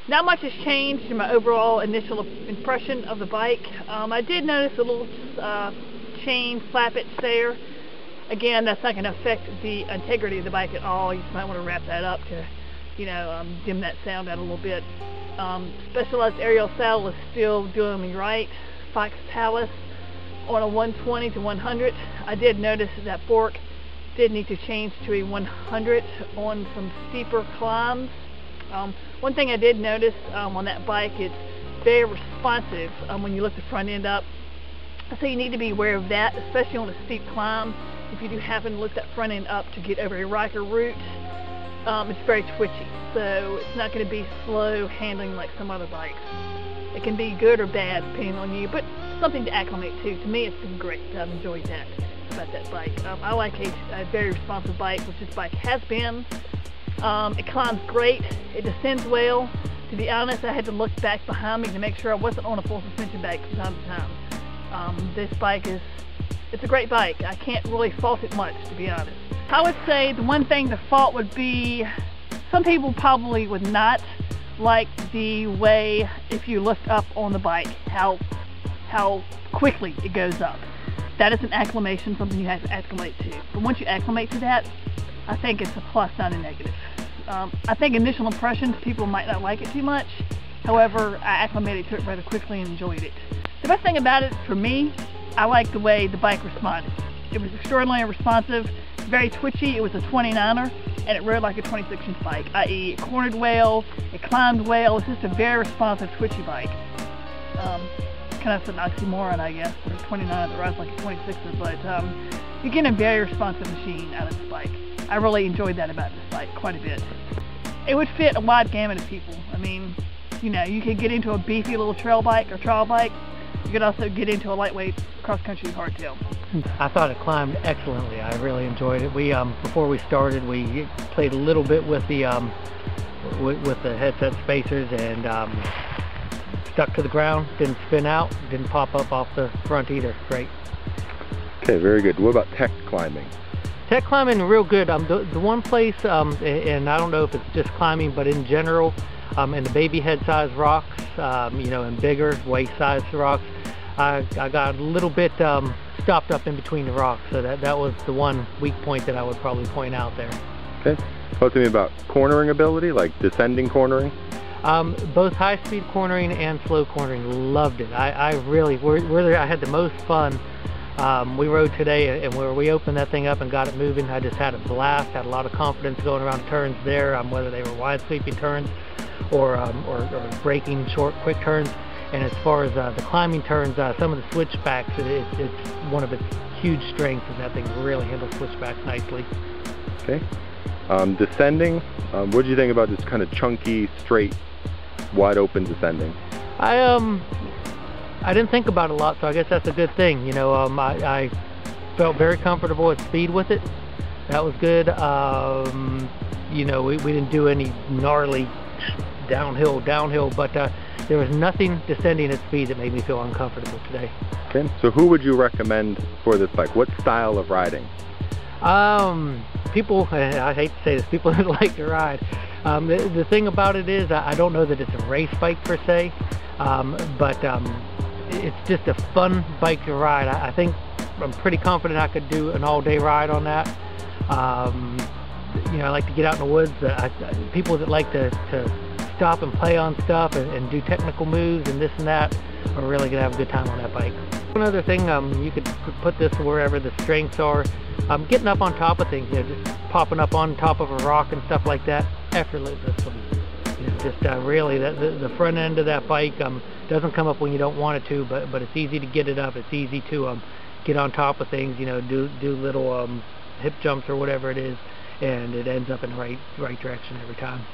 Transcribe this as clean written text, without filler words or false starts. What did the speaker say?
Not much has changed in my overall initial impression of the bike. I did notice a little chain flappage there. Again, that's not going to affect the integrity of the bike at all. You just might want to wrap that up to, dim that sound out a little bit. Specialized aerial saddle is still doing me right. Fox Talus on a 120 to 100. I did notice that fork did need to change to a 100 on some steeper climbs. One thing I did notice on that bike, it's very responsive when you lift the front end up. So you need to be aware of that, especially on a steep climb. If you do happen to lift that front end up to get over a rocker route, it's very twitchy. So it's not going to be slow handling like some other bikes. It can be good or bad depending on you, but something to acclimate to. To me, it's been great. I've enjoyed that about that bike. I like a very responsive bike, which this bike has been. It climbs great. It descends well. To be honest, I had to look back behind me to make sure I wasn't on a full suspension bike from time to time. This bike it's a great bike. I can't really fault it much, to be honest. I would say the one thing to fault would be some people probably would not like the way if you lift up on the bike, how quickly it goes up. That is an acclimation, something you have to acclimate to. But once you acclimate to that, I think it's a plus, not a negative. I think initial impressions, people might not like it too much. However, I acclimated to it rather quickly and enjoyed it. The best thing about it, for me, I like the way the bike responded. It was extraordinarily responsive, very twitchy. It was a 29er, and it rode like a 26-inch bike, i.e. it cornered well, it climbed well. It's just a very responsive, twitchy bike. Kind of an oxymoron, I guess, for a 29 that rides like a 26er, but you get a very responsive machine out of this bike. I really enjoyed that about this bike quite a bit. It would fit a wide gamut of people. I mean, you could get into a beefy little trail bike or trial bike. You could also get into a lightweight cross-country hardtail. I thought it climbed excellently. I really enjoyed it. We before we started, we played a little bit with the headset spacers and stuck to the ground. Didn't spin out. Didn't pop up off the front either. Great. Okay, very good. What about tech climbing? Tech climbing, real good. The one place, and I don't know if it's just climbing, but in general, in the baby head size rocks, and bigger waist size rocks, I got a little bit stopped up in between the rocks, so that was the one weak point that I would probably point out there. Okay. Talk to me about cornering ability, like descending cornering. Both high-speed cornering and slow cornering, loved it. I really, where I had the most fun. We rode today, and where we opened that thing up and got it moving, I just had a blast. Had a lot of confidence going around turns there, whether they were wide sweeping turns or braking short, quick turns. And as far as the climbing turns, some of the switchbacks, it's one of its huge strengths, and that thing really handles switchbacks nicely. Okay. Descending, what do you think about this kind of chunky, straight, wide open descending? I didn't think about it a lot, so I guess that's a good thing. I felt very comfortable at speed with it. That was good. We didn't do any gnarly downhill, but there was nothing descending at speed that made me feel uncomfortable today. Okay, so who would you recommend for this bike? What style of riding? People, I hate to say this, people that like to ride. The thing about it is, I don't know that it's a race bike per se, but it's just a fun bike to ride. I think I'm pretty confident I could do an all-day ride on that. I like to get out in the woods. People that like to stop and play on stuff and do technical moves and this and that are really going to have a good time on that bike. One other thing, you could put this wherever the strengths are. Getting up on top of things, just popping up on top of a rock and stuff like that, effortlessly. It's just really, the front end of that bike doesn't come up when you don't want it to, but it's easy to get it up. It's easy to get on top of things, do little hip jumps or whatever it is, and it ends up in the right direction every time.